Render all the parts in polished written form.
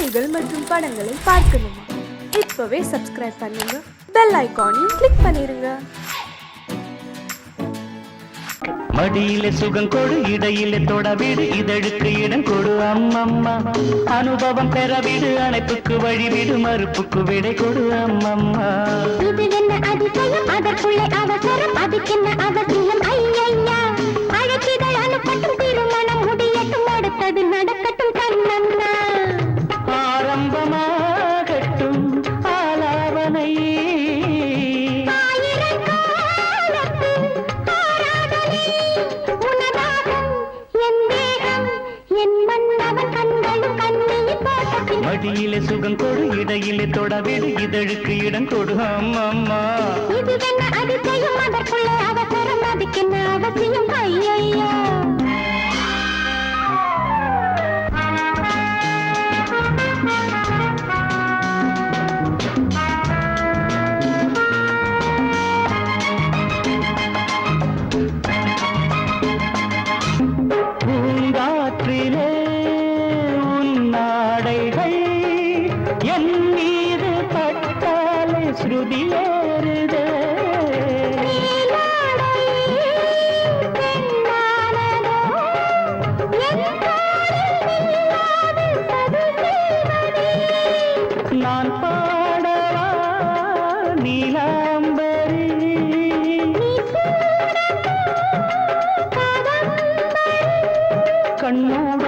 செய்திகள் மற்றும் படங்களை பார்க்கணுமா? இப்பவே சப்ஸ்கிரைப் பண்ணுங்க, பெல் ஐகானையும் கிளிக் பண்ணிருங்க. மடியிலே சுகம் கொடு, இடையிலே தொட விடு, இதழுக்கு இடம் கொடு அம்மம்மா. அனுபவம் பெற விடு, அணைப்புக்கு வழிவிடு, மறுப்புக்கு விடை கொடு அம்மம்மா. இது என்ன அதிசயம், அதற்குள்ளே அவசரம், அதுக்கென்ன அவசியம் ஐயா. அழைக்கிதழ் அனுப்பட்டும், திருமணம் முடியட்டும், அடுத்தது நடக்கட்டும் கண்ணம்மா. ஆரம்பமாகட்டும் ஆலாவனை, மடியிலே சுகம் கொடு, இடையிலே தொட விடு, இதழுக்கு இடம் கொடு அம்மம்மா. இது என்ன அதிசயம், அதற்குள்ளே அவசரம், அதுக்கென்ன அவசியம் ஐயா. பூங்காற்றிலே உன்னாடைகள் என் மீது பட்டாலே ஸ்ருதியேறுதே. நான் பாடவா நீலாம்பரி, கண்ணோட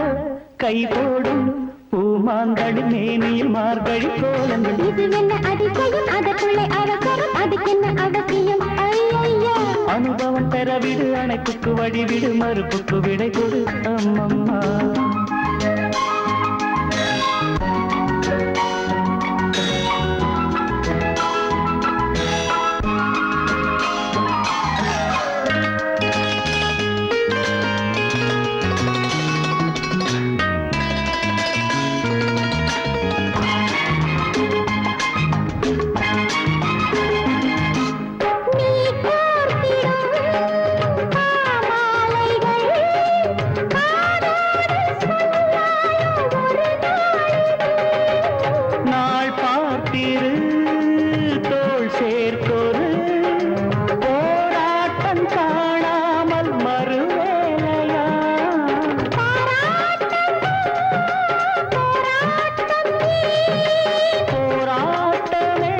கை போடும் பூமாங்கடி, மேனியில் மார்கழி கோலங்கள். இது என்ன அதிசயம், அதற்குள்ளே அவசரம், அதுக்கென்ன அவசியம் ஐயா. அனுபவம் பெற விடு, அணைப்புக்கு வழிவிடு, மறுப்புக்கு விடை கொடு அம்மம்மா. நாள் பார்த்திரு தோள் சேர்க்கொரு, போராட்டம் காணாமல் மறுவேலையா. போராட்டமே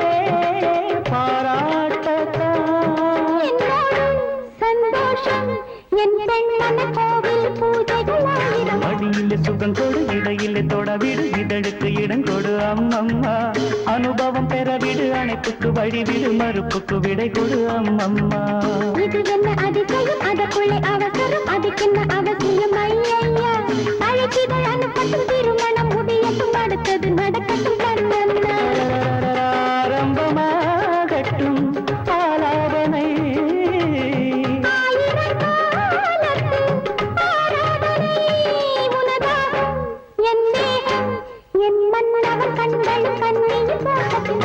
பாராட்டத்தான். சந்தோஷம் என் பெண்ணன கோவில் பூஜைகள் ஆயிரம். மடியிலே சுகம் கொடு, இடையிலே தொட விடு, இதழுக்கு இடம் கொடு அம்மம்மா. அனுபவம் பெற விடு, அணைப்புக்கு வழிவிடு, மறுப்புக்கு விடை கொடு அம்மம்மா. இது என்ன அதிசயம், அதற்குள்ளே அவசரம், அதுக்கென்ன அவசியம் ஐயா. அழைக்கிதழ் அனுப்பட்டும், திருமணம் முடியட்டும், அடுத்தது நடக்கட்டும் கண்ணம்மா. ஆரம்பமாகட்டும் ஆலாபனை,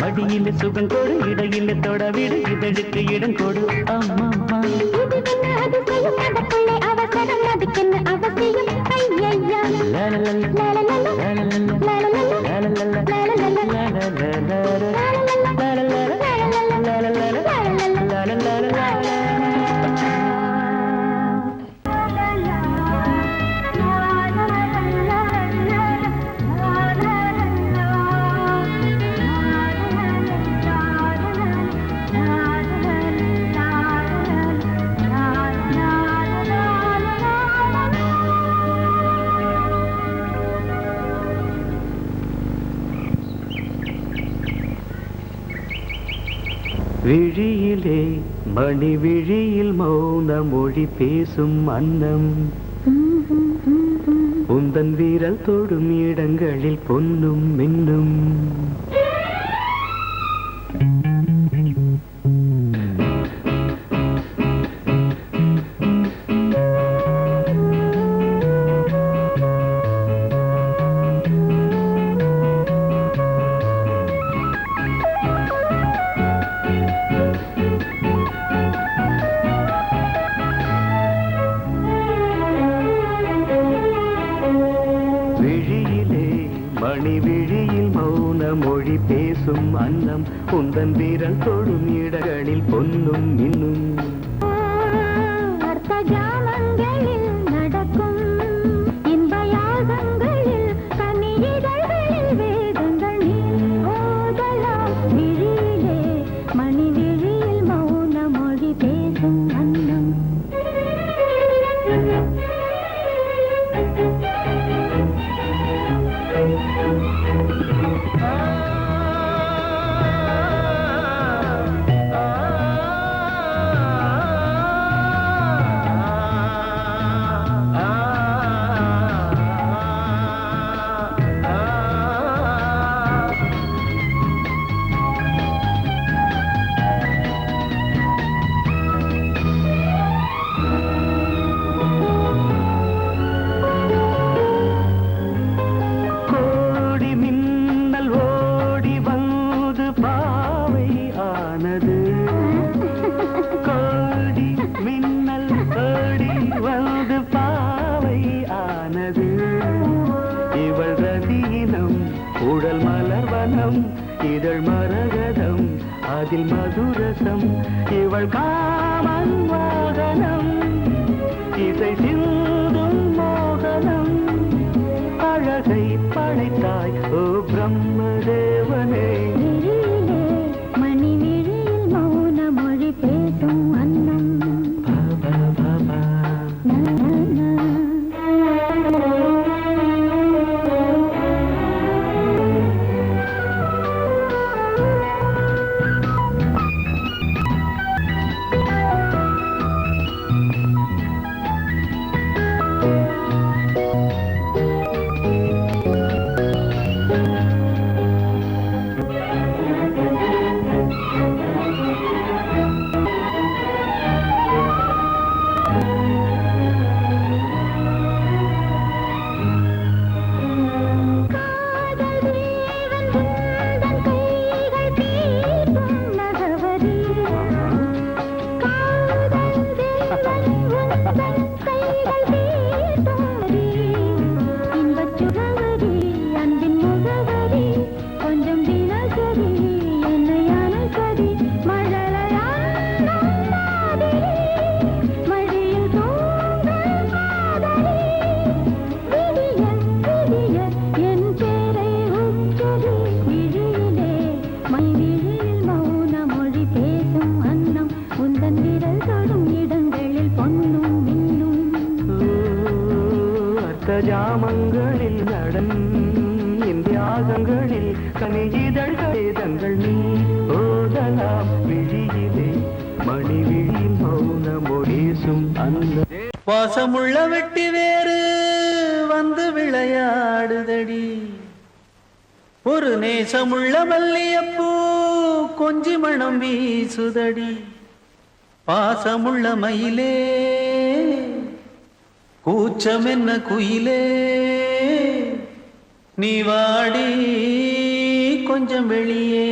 மடியிலே சுகம் கொடு, இடையிலே தொட விடு, இதழுக்கு இடம் கொடு அம்மம்மா. இது என்ன அதிசயம், அதற்குள்ளே அவசரம், அதுக்கென்ன அவசியம் ஐயா. லாலலல, லாலலல, லாலலல, லாலலல, லாலலல, லாலலல, விழியிலே மணி விழியில் மௌன மொழி பேசும் அன்னம், உந்தன் வீரல் தொடும் இடங்களில் பொன்னும் மின்னும். மணி விழியில் மௌன மொழி பேசும் அன்னம் உந்தன் வீரல் தொடும் இடங்களில் பொன்னும் இன்னும் அர்த்த ஜாமங்களில் நடக்கும் இன்ப யாகங்களில் கனியிதழ்களில் வேதங்கள் நீ ஓதலாம் விழியிலே மணி விழியில் மௌன மொழி பேசும் அன்னம் கோடி மின்னல் ஓடி வந்து பாவை ஆனது கோடி மின்னல் ஓடி வந்து பாவை ஆனது இவள் ரதியினம் உடல் மலர்வனம் இதழ் மரகதம் அதில் மதுரசம் இவள் காமன் வாகனம் இசை சிந்தும் மோகனம் அழகை படைத்தாய் ஓ பிரம்மதேவனே விழியிலே மணி விழியில் மௌன மொழி பேசும் அன்னம் ஜாமங்களில் நடன் இந்தியாகங்களில் கனியிதழ்கள் வேதங்கள் நீ ஓதலாம் விழியிலே மணி விழியில் மௌன மொழிசும் அந்த வாசமுள்ள வெட்டி வேறு வந்து விளையாடுதடி ஒரு நேசமுள்ள மல்லியப்பூ கொஞ்சி மணம் வீசுதடி பாசமுள்ள மயிலே கூச்சம் என்ன குயிலே நீ வாடி கொஞ்சம் வெளியே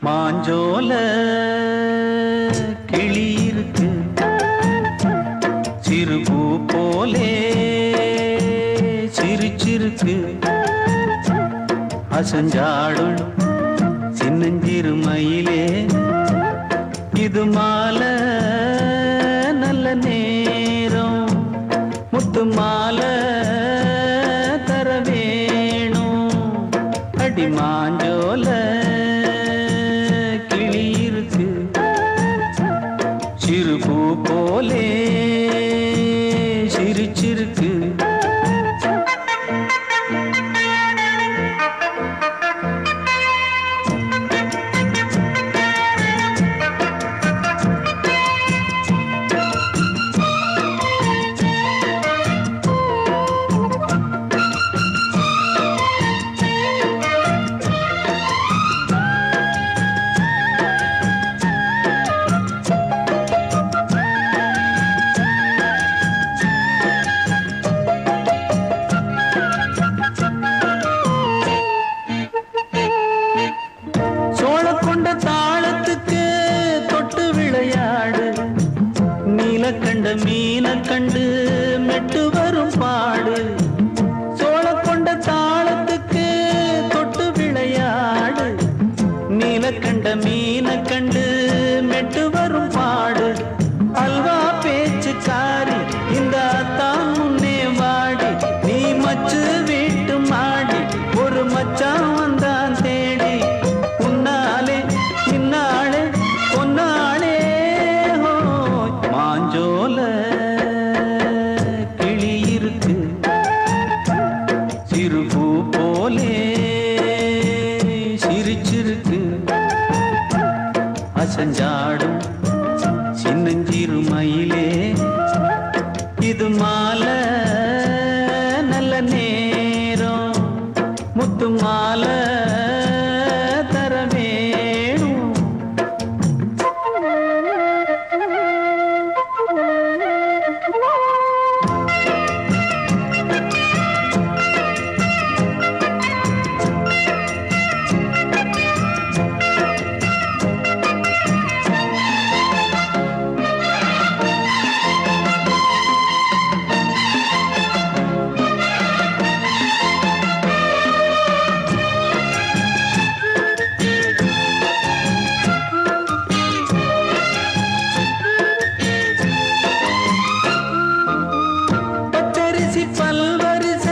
மாஞ்சோல கிளி இருக்கு சிறுபூ போலே சிரிச்சிருக்கு அசஞ்சாடும் சின்னஞ்சிறு மயிலே இது மாலை நல்ல நேரம் முத்து மாலை தர வேணும் அடி மாஞ்சோல கிளி இருக்கு சிறுபூ போலே சிரிச்சிருக்கு நீலக்கண்ட மீன கண்டு மெட்டு வரும் பாடு சோழ கொண்ட தாளத்துக்கு தொட்டு விளையாடு நீலக்கண்ட மீன கண்டு மெட்டு வரும் பாடு அல்வா பேச்சுக்காரி இந்த தான் முன்னே வாடி நீ மச்சு வீட்டு மாடி ஒரு மச்சான் வந்தான் தேடி உன்னாலே இன்னாலே பொன்னாலே மாஞ்சோல கிளி இருக்கு சிறுபூ போலே சிரிச்சிருக்கு அசஞ்சாடும் சின்னஞ்சிறு மயிலே இது மாலை நல்ல நேரம் முத்து மாலை தர வேணும் பச்சரிசி பல்வரிச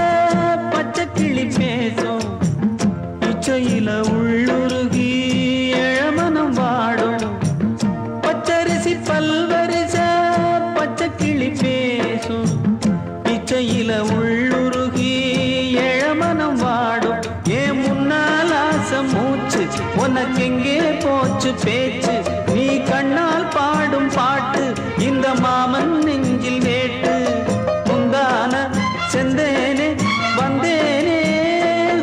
பச்சை கிளி பேசும் இச்சையில உள்ளுருகி இளமனம் வாடும் பச்சரிசி பல்வரிச பச்சை கிளி பேசும் இச்சையில உள்ளுருகி இளமனம் வாடும் ஏன் முன்னால் ஆசை மூச்சு உனக்கெங்கே போச்சு பேச்சு நீ கண்ணால் பாடும் பாட்டு இந்த மாமன் நெஞ்சில் வேட்டு முந்தான செந்தேனே வந்தேனே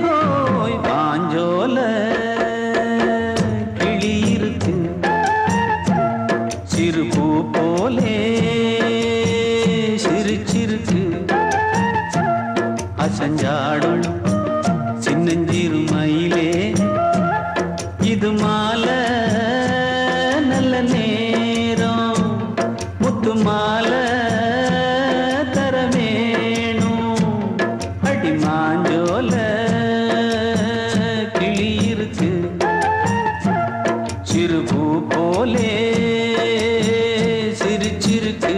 ஹோய் பாஞ்சோல கிளி இருக்கு சிறுபூ போலே சிரிச்சிருக்கு அசஞ்சாடும் சின்னஞ்சிறு மயிலே இது மாலை நல்ல நேரம் முத்து மாலை தர வேணும் அடி மாஞ்சோல கிளி இருக்கு சிறுபூ போலே சிரிச்சிருக்கு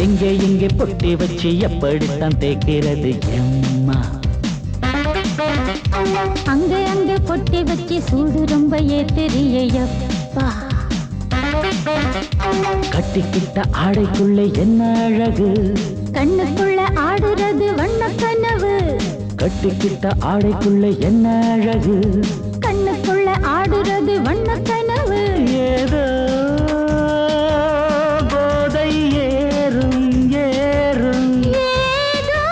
எங்கே எங்கே பொட்டி வச்சு எப்படித்தான் தேய்க்கிறது எம்மா அங்க அங்க பொட்டி வச்சு சூடு ரொம்ப ஏத்தெரியப்பா கட்டிக்கிட்ட ஆடைக்குள்ள என்ன அழகு கண்ணுக்குள்ள ஆடுறது வண்ண கனவு கட்டிக்கிட்ட ஆடைக்குள்ள என்ன அழகு கண்ணுக்குள்ள ஆடுறது வண்ண கனவு ஏதோ போதை ஏறும் ஏறும் ஏதோ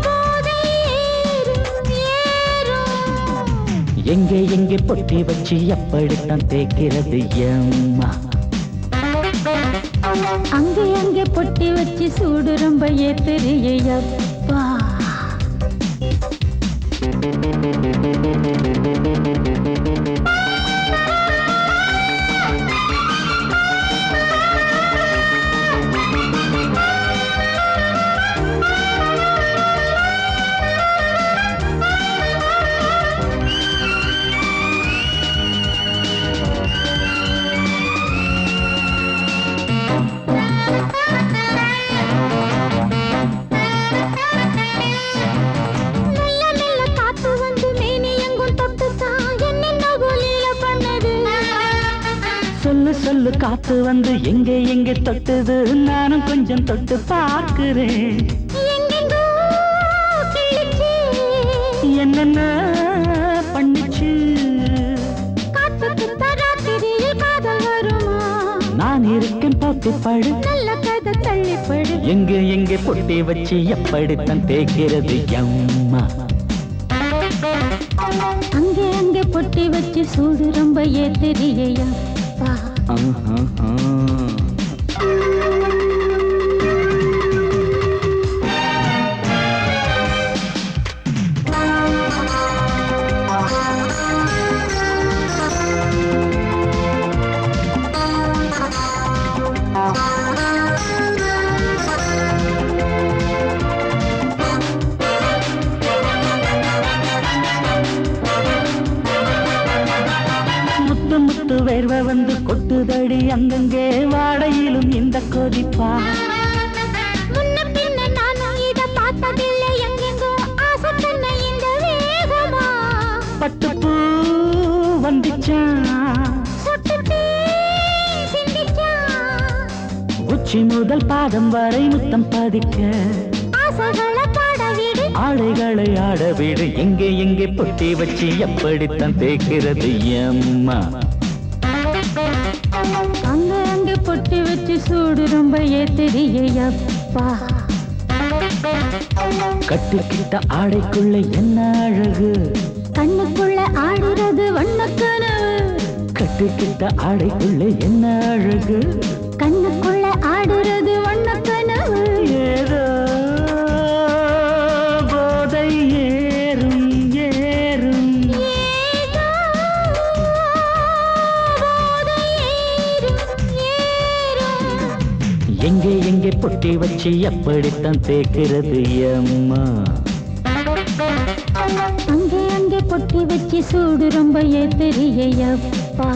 போதை ஏறும் ஏறும் எங்கே எங்கே பொட்டி வச்சு எப்படித்தான் தேய்க்கிறது எம்மா அங்கே அங்கே பொட்டி வச்சு சூடு ரொம்ப ஏத்தெரியப்பா சொல்லு சொல்லு காத்து வந்து எங்கே எங்கே தொட்டுது நானும் கொஞ்சம் தொட்டு பார்க்கிறேன் என்னென்ன பண்ணிச்சு நான் இருக்கேன் பார்த்து படு எங்கே எங்கே பொட்டி வச்சு எப்படித்தான் தேய்க்கிறது அம்மா அங்க பொட்டி வச்சு சூடு ரொம்ப ஏத்தறியா வேர்வை வந்து கொட்டுதடி அங்கங்கே வாடையிலும் இந்த கொதிப்பா முன்ன பின்ன நானும் இத பார்த்ததில்லை எங்கெங்கோ ஆசை தன்னை இந்த வேகமா பட்டுப்பூ வந்துச்சான் சொட்டுத்தே சிந்திச்சான் உச்சி முதல் பாதம் வரை முத்தம் பதிக்க ஆசைகளை பாட விடு ஆடைகளை ஆட விடு எங்கே எங்கே பொட்டி வச்சு எப்படித்தான் தேய்க்கிறது அம்மா அங்க அங்க பொட்டி வச்சு சூடு ரொம்ப ஏத்தறியப்பா கட்டிக்கிட்ட ஆடைக்குள்ள என்ன அழகு கண்ணுக்குள்ள ஆடுறது வண்ணக்கனவு கட்டிக்கிட்ட ஆடைக்குள்ள என்ன அழகு கண்ணுக்குள்ள ஆடுறது வண்ணக்கனவு ஏதோ போதை ஏறும் ஏறும் ஏதோ போதை ஏறும் ஏறும் எங்கே எங்கே பொட்டி வச்சு எப்படித்தான் தேய்க்கிறது அம்மா அங்கே அங்கே பொட்டி வச்சு சூடு ரொம்ப ஏத்தறியப்பா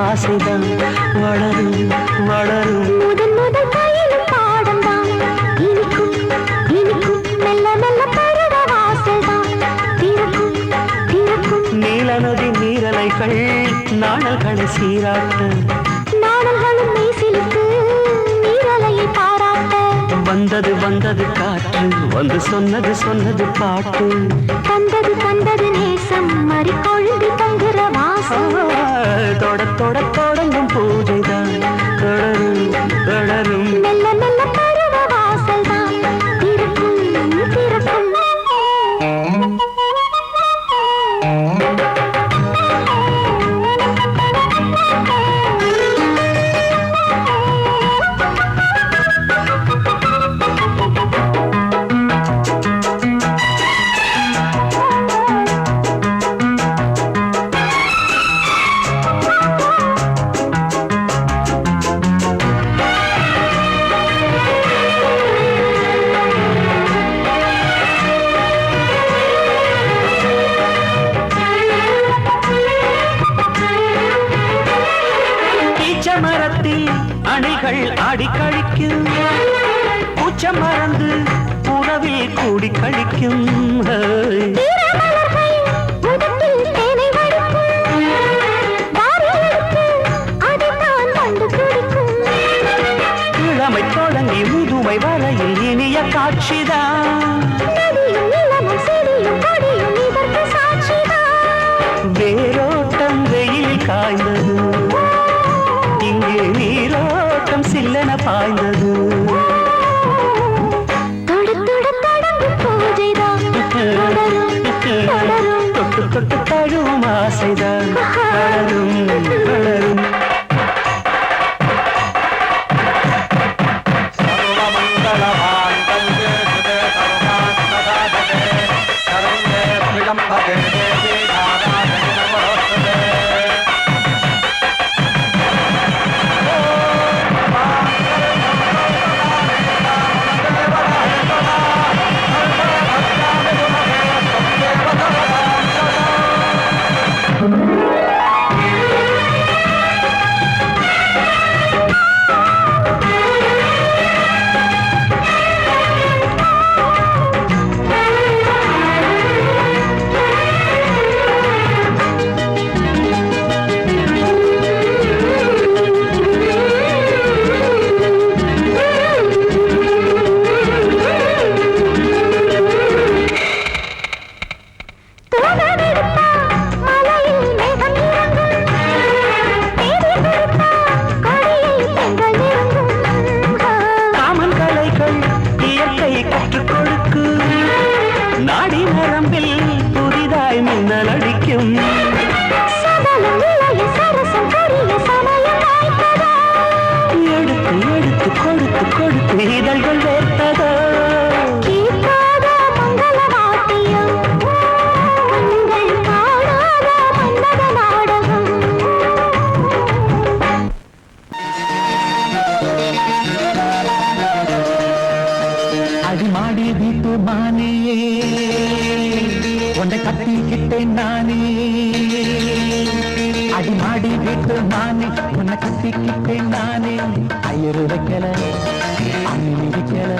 ஆசைதான் வளரும் வளரும். முதன் முதல் பயிலும் பாடம்தான் இனிக்கும் இனிக்கும் மெல்ல மெல்ல பருவ வாசல்தான் திறக்கும் திறக்கும். நீல நதி நீரலைகள் நாணல்களை சீராட்ட நாணல்களும் மெய்சிலுக்கு நீரலையை பாராட்ட வந்தது வந்தது காற்று வந்து சொன்னது சொன்னது பாட்டு தந்தது தந்தது நேசம் மறி கொழுந்தி தங்குற வாசம். தொட தொட தொடங்கும் பூஜைதான் தொடரும் தொடரும். மெல்ல மெல்ல பருவ வாசல்தான் திறக்கும் திறக்கும். அடிகள் ஆடி கழிக்கும் கூச்சம் மறந்து உறவில் கூடி கழிக்கும் இளமை தொடங்கி முதுமை வரையில் இனிய காட்சிதான் வேரோட்டம் வெயில் காய்ந்தது இங்கே நீரோட்டம் சில்லென பாய்ந்தது தொட்டு தொட்டு தழுவும் ஆசைதான் வளரும் வளரும் நாடி நரம்பில் புதிதாய் மின்னல் அடிக்கும் எடுத்து எடுத்து கொடுத்து கொடுத்து இதழ்கள் வேர்த்ததோ அடிமாடி வீட்டு மானியே உன்னை கட்டிக்கிட்டேன் நானே அடிமாடி வீட்டு மானே உன்னை கட்டிக்கிட்டேன் நானே ஐயரு வைக்கல அம்மி மிதிக்கல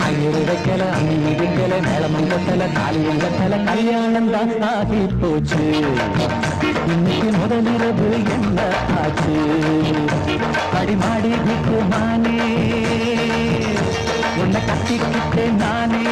ஐயரு வைக்கல அம்மி மிதிக்கல மேளமங்கத்தல தாலியங்கத்தல கல்யாணம் தான் ஆகி போச்சு இன்னைக்கு முதலிரவு என்ன ஆச்சு அடிமாடி வீட்டு மானே உன்னை கட்டிக்கிட்டேன் நானே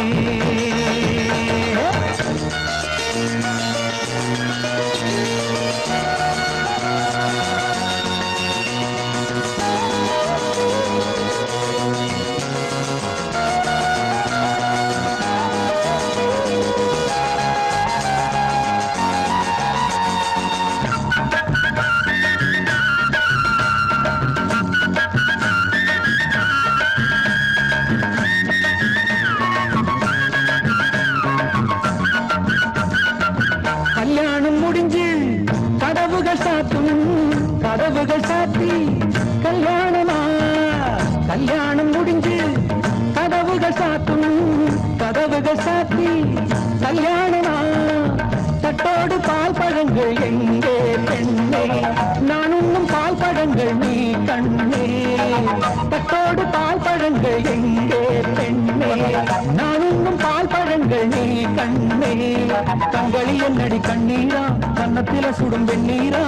கல்யாணம் முடிஞ்சு கதவுகள் சாத்தும் கதவுகள் சாத்தி கல்யாணமா கல்யாணம் முடிஞ்சு கதவுகள் சாத்தும் கதவுகள் சாத்தி கல்யாணமா தட்டோடு பால் பழங்கள் எங்கே பெண்ணே நான் உண்ணும் பால் பழங்கள் நீ கண்ணே தட்டோடு பால் பழங்கள் எங்கே பெண்ணே நான் உண்ணும் பால் பழங்கள் நீ கண்ணே கண்களி என்னடி கண்ணீரா கன்னத்தில சுடும் வெண்ணீரா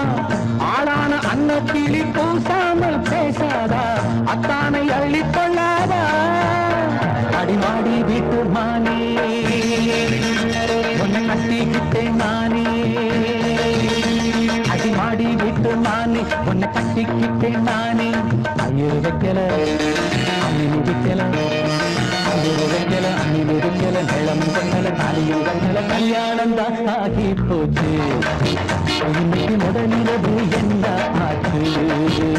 ஆளான அன்னத்திலி பூசாமல் பேசாதா அத்தானை அள்ளிக் கொள்ளாதா அடிமாடி வீட்டு மானே உன்னை கட்டிக்கிட்டேன் நானே அடிமாடி வீட்டு மானே உன்னை கட்டிக்கிட்டேன் நானே ஐயர் வைக்கல அம்மி மிதிக்கல ஐயர் வைக்கல அம்மி மிதிக்கல நிலம் கொண்டல தாலியும் கண்டல கல்யாணம் தான் ஆகி போச்சு இன்னைக்கு முதலிரவு என்ன ஆச்சு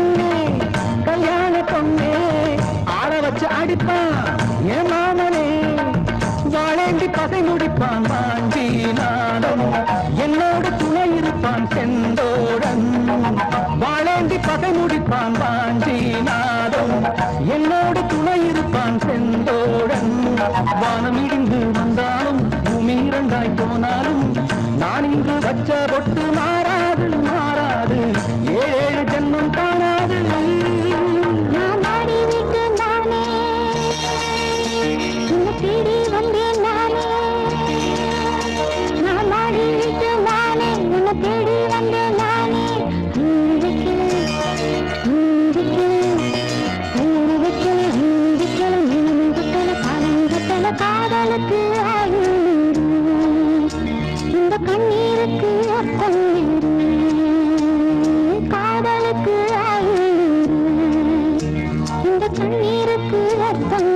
பொண்ணே கல்யாண பொண்ணே ஆள வச்சு அடிப்பான் என் மாமனே வாழேண்டி பகை முடிப்பான் வாஞ்சி நாடம் என்னோடு துணை இருப்பான் செந்தோடன் வாழேண்டி பகை முடிப்பான் வாஞ்சி நாடம் என்னோடு துணை இருப்பான் செந்தோடன் வானம் இடிந்து வந்தாலும் பூமி இரண்டாய் போனாலும் நான் இங்கு வச்ச பொட்டு மாறாது மாறாது ஏழு ஜென்மம் காணாது நான் மாடி விட்டு நானே உன்னை தேடி வந்தேன் நானே நான் மாடி விட்டு நானே உன்னை தேடி வந்தேன் நானே காதலுக்கு இந்த கண்ணீருக்கு அர்த்தம் காதலுக்கு இந்த கண்ணீருக்கு அர்த்தம்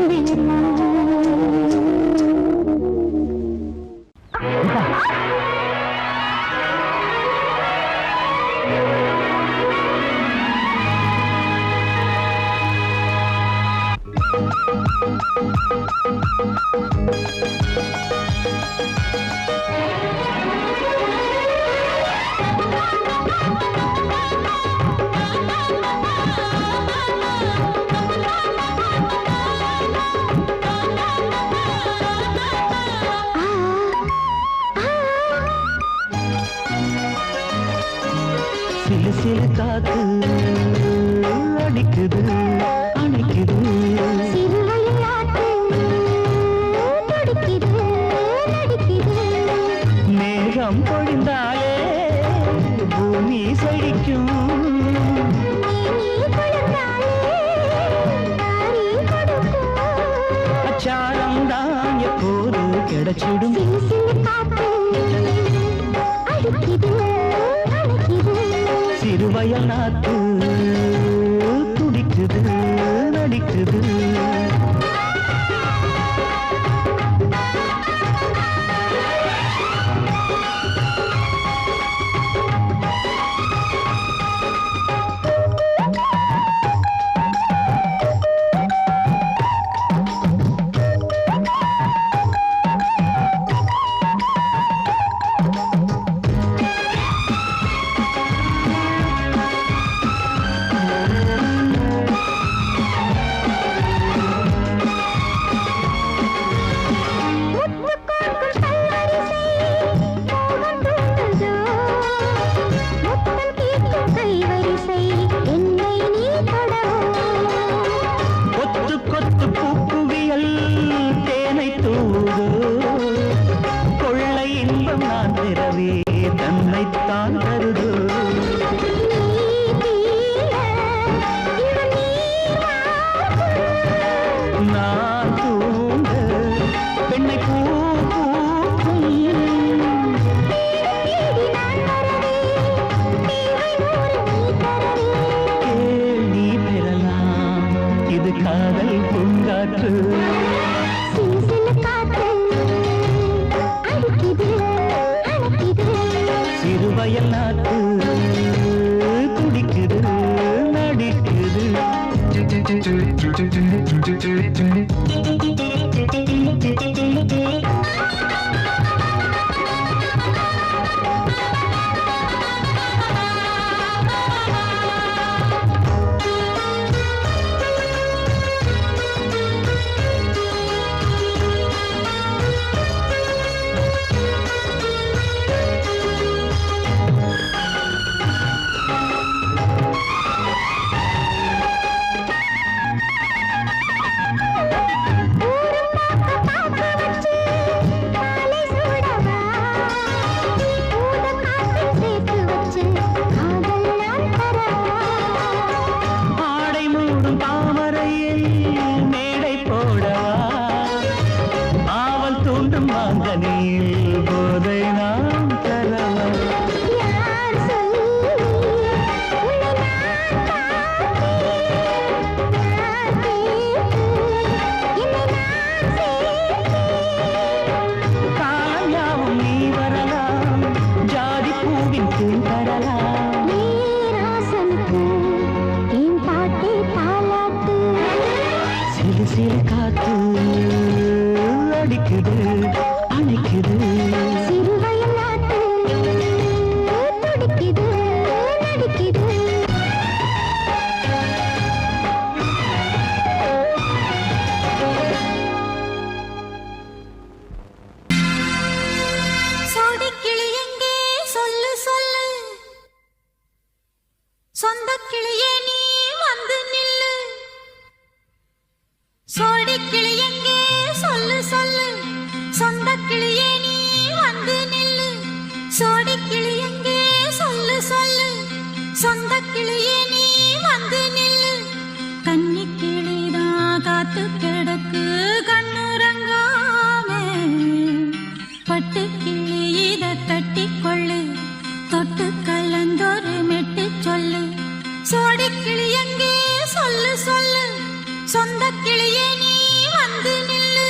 சிலு சிலு காத்து அடிக்குது அணைக்குது சிறுவையாட்டு நடிக்குது நடிக்குது மேகம் பொழிந்தாலே பூமி செழிக்கும் அச்சாரம் தான் எப்போது கிடைச்சிடும் சிறுவயல் நாத்து துடிக்குது நடிக்குது தன்னைத்தான் தருது நான் தூங்க பெண்ணை பூ பூக்கும் கேள்வி பெறலாம் இது காதல் பூங்காற்று சிறுவயல் நாட்டு துடிக்குது நடிக்குது கிளியே நீ வந்து நில்லு சோடி கிளி எங்கே சொல்லு சொல்லு சொந்த கிளியே நீ வந்து நில்லு கன்னி கிளிதான் காத்து கிடக்கு கண்ணுறங்காமே பட்டு கிளி இத கட்டி கொள்ளு தொட்டு கலந்தொரு மெட்டு சொல்லு சோடி கிளி எங்கே சொல்லு சொல்லு சொந்த கிளியே நீ வந்து நில்லு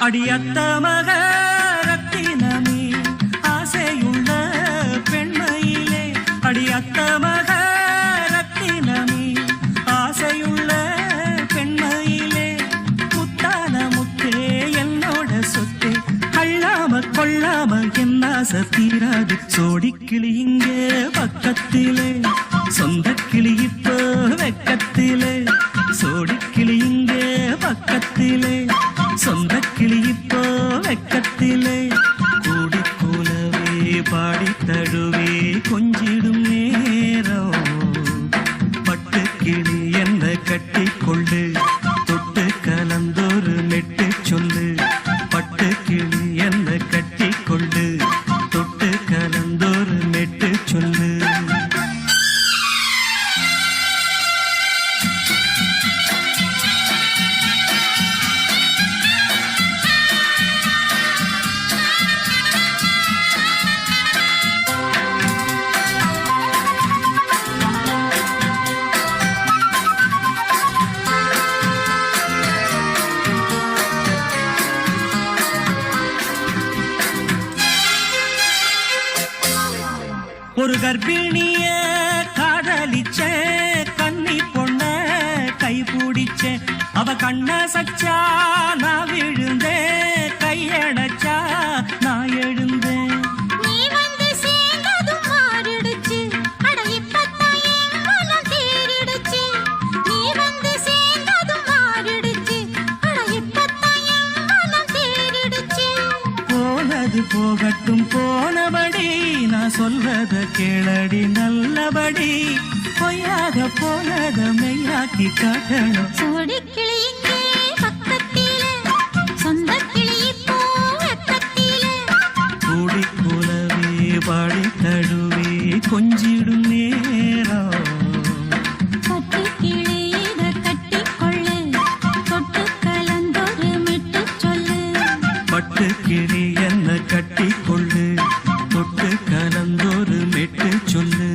அடியத்த மக ரத்தினமே ஆசையுள்ள பெண்மையிலே அடியத்த மக ரத்தினமே ஆசையுள்ள பெண்மையிலே முத்தான முத்தே என்னோட சொத்து அள்ளாம கொள்ளாம என்ன தீராது சோடிக்கிளி இங்கே பக்கத்திலே சொந்த கிளி இப்போ வெக்கத்திலே சோடிக்கிளி இங்கே பக்கத்திலே சொந்த கிளி இப்போ வெக்கத்திலே கூடி கூலவே பாடி தழுவே கொஞ்சிடும் நேரம் பட்டு கிளி என்ன கட்டி கொள்ளு தொட்டு கலந்தொரு மெட்டு சொல்லு பட்டு கிளி என்ன கட்டி கொள்ளு தொட்டு கலந்தொரு மெட்டு சொல்லு ஒரு கர்ப்பிணிய காதலிச்ச கன்னி பொண்ண கை பிடிச்ச அவ கண்ண சச்சா நான் விழுந்தேன் கையடைச்சா நான் எழுந்தேன் நீ வந்து சேர்ந்ததும் மாறிடுச்சு அட இப்பத்தான் என் மனம் தேறிடுச்சு நீ வந்து சேர்ந்ததும் மாறிடுச்சு அட இப்பத்தான் என் மனம் தேறிடுச்சு போனது போகட்டும் போனபடி நான் சொல்றத கேளடி நல்லபடி பொய்யாக போனத மெய்யாக்கி காட்டணும் சோடி கிளி இங்கே பக்கத்திலே சொந்த கிளி இப்போ வெக்கத்திலே கூடி கூலவே பாடி தழுவே கொஞ்சிடும் நேரம் பட்டு கிளி இத கட்டி கொள்ளு தொட்டு கலந்தொரு மெட்டு சொல்லு பட்டு கிளி என்ன கட்டி கொள்ளு தொட்டு கலந்தொரு மெட்டு சொல்லு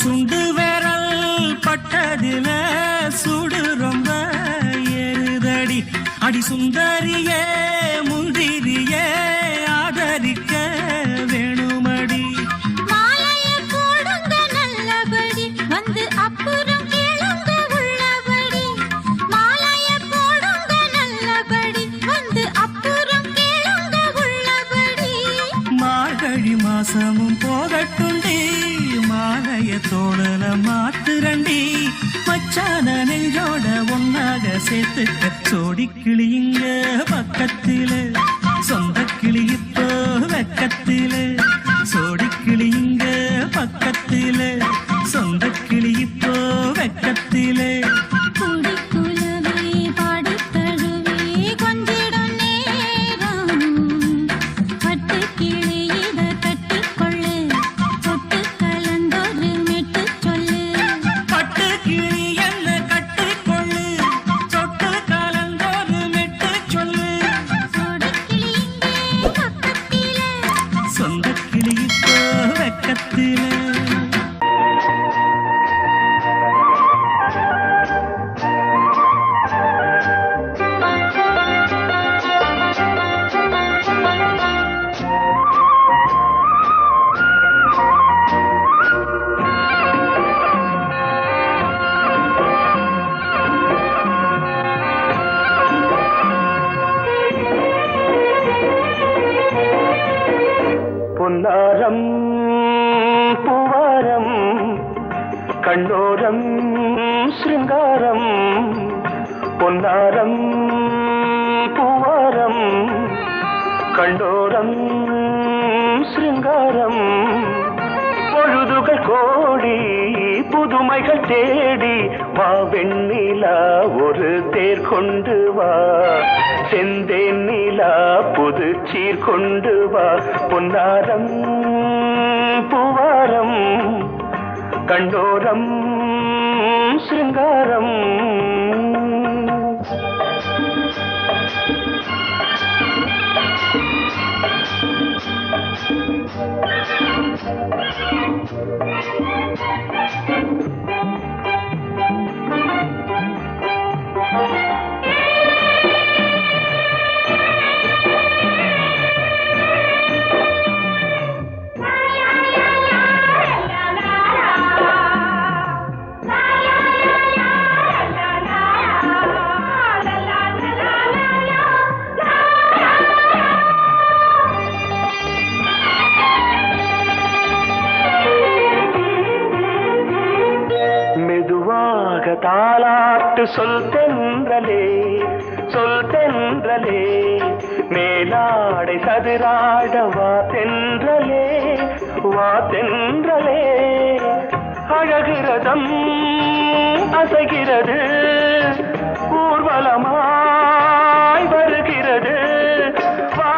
சுண்டு விரல் பட்டதில சுடு ரொம்ப ஏறுதடி அடி சுந்தரியே முந்திரியே ஆதரிக்க வேணுமடி மாலைய போடுங்க நல்லபடி வந்து அப்புறம் கேளுங்க உள்ளபடி மாலைய போடுங்க நல்லபடி வந்து அப்புறம் கேளுங்க உள்ளபடி மார்கழி மாசமும் போகட்டுண்டி மாலைய தோழல மாத்துரண்டி மச்சான நெஞ்சோட ஒன்னாக சேர்த்துக்க சோடி கிளி இங்க பக்கத்திலே சொந்த கிளி இப்போ வெக்கத்திலே சோடி கிளி இங்க பக்கத்திலே சொந்த கிளி இப்போ வெக்கத்திலே கூடி குலவே பாடி தழுவே கொஞ்சிடும் நேரம் பட்டு கிளி இத கட்டி கொள்ளு தொட்டு கலந்தொரு மெட்டு சொல்லு பட்டு கிளி என்ன கட்டி கொள்ளு தொட்டு கலந்தொரு மெட்டு சொல்லு சோடி பொன்னாரம் பூவாரம் கண்ணோரம் சிருங்காரம் பொன்னாரம் பூவாரம் கண்டோரம் சிருங்காரம் பொழுதுகள் கோடி புதுமைகள் தேடி வா வெண்ணிலா ஒரு தேர் கொண்டு வா செந்தேன் நிலா புது சீர் கொண்டு வா பொன்னாரம் பூவாரம் கண்டோரம் சிருங்காரம் தாலாட்டு சொல் தென்றலே மேலாடை சதுராட வா தென்றலே அழகிறதம் அசைகிறது ஊர்வலமாய் வருகிறது வா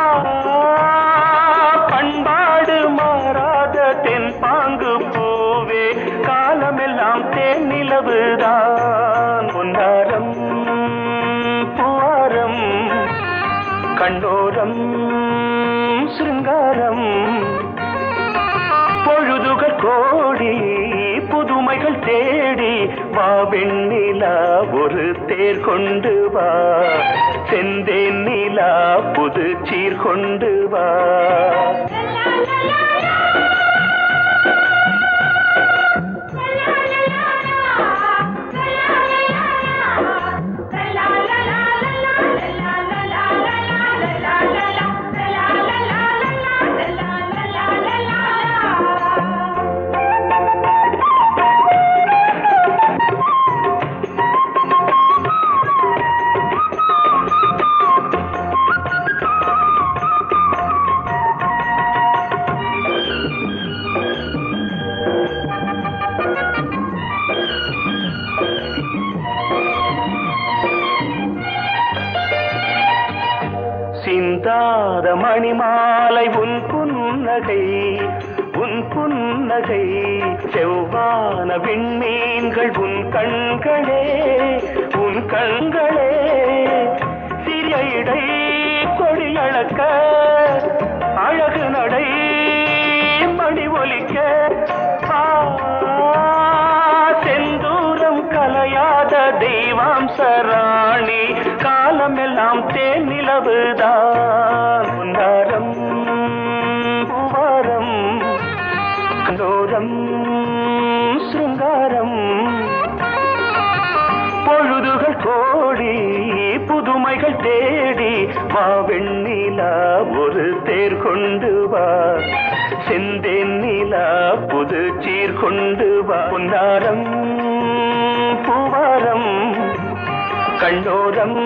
பண்பாடு மாறாத தென் பாங்கு பூவே காலமெல்லாம் தேன் நிலவுதான் பொன்னாரம் பூவாரம் கண்ணோரம் சிருங்காரம் பொழுதுகள் கோடி புதுமைகள் தேடி வா வெண்ணிலா ஒரு தேர் கொண்டு வா செந்தேன் நிலா புது சீர் கொண்டு வா சிந்தாத மணிமாலை உன் புன்னகை செவ்வான விண்மீன்கள் உன் கண்களே சிறிய இடை கொடியளக்க அழகு நடை மணி ஒலிக்க செந்தூரம் கலையாத தெய்வாம்சராணி காலமெல்லாம் தேன் நிலவுதான் பொன்னாரம் பூவாரம் கண்டோரம் சிருங்காரம் பொழுதுகள் கோடி புதுமைகள் தேடி வா வெண்ணிலா ஒரு தேர் கொண்டு வா செந்தேன் நிலா புது சீர் கொண்டு வா பொன்னாரம் பூவாரம் கண்டோரம்